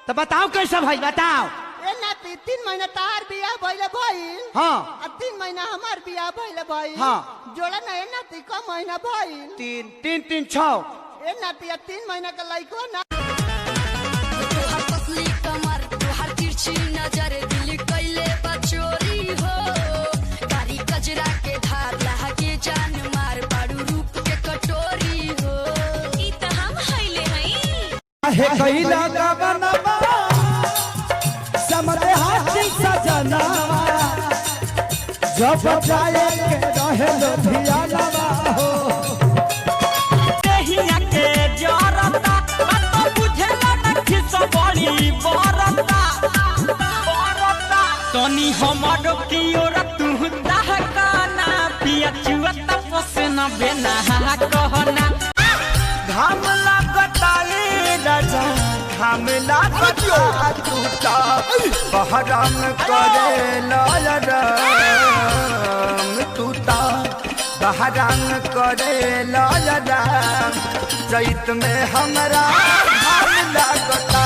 तो बताओ कैसा भाई बताओ। ए नाती 3 महीना तार बियाह भइले भइल। हाँ। आ 3 महीना हमार बियाह भइले भइल। हाँ। जोड़ा ना ए नाती का महीना भइल। 3 3 3 6। ए नाती 3 महीना का लइको ना। तोहर पतली कमर तोहर तिरछी नजर दिल कइले बचोरी हो। कारी कजरा के धार लहा के जान मार बाड़ू रूप के कटोरी हो। ई त हम हइले हई हे कइला गवनवा समरे हाथी सजना जब जाए के रहे लुधियानवा हो। देहिया के जरता बात बुझेला नखी सब बड़ी बरता तनी हमर की ओर तू दहकाना पिया चुआ तपस न बेना कहना। घाम लागता रे राजा घाम लागता टूटा बहराम करे लायराम टूटा बहराम करे लायराम चैत में हमरा घाम लागता।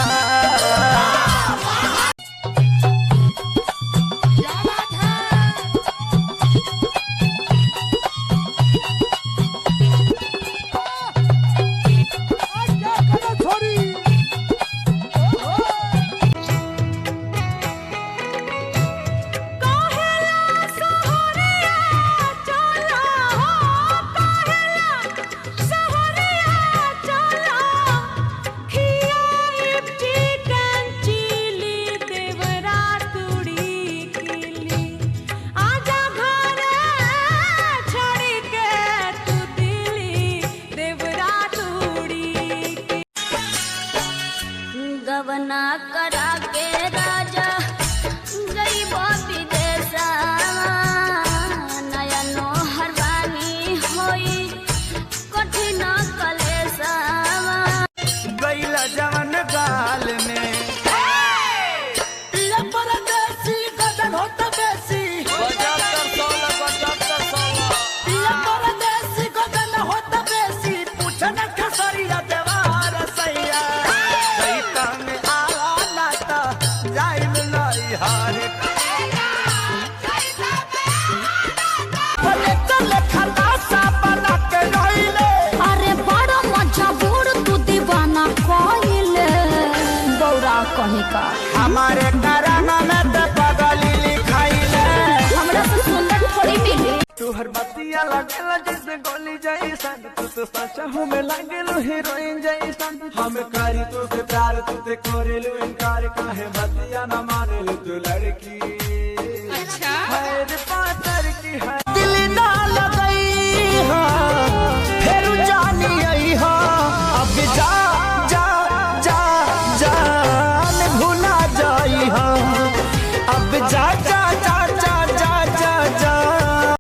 गवना करा के राजा गई विदेशा नया नोहर बानी होई कठिन कलेसा गैला जवन गाल में परदेसी गदन होता बेसी गदन होता बेसी पूछन खसरिया देवार सैया अरे बड़ा मजा बूढ़ तू दीवाना कोइले बौरा कहीं का हमारे कराना में तो पगली लिखाइले हमरा से सुंदर थोड़ी मिली। तुहर बतिया लगेला जैसे गोली जैसन तू तो सचा हूँ मैं लगेलू हीरोइन जैसन हम करी तो से प्यार तुझे करेलू इनकार काहे बतिया न मानेलू तू लड़की। अच्छा है रे पातर की है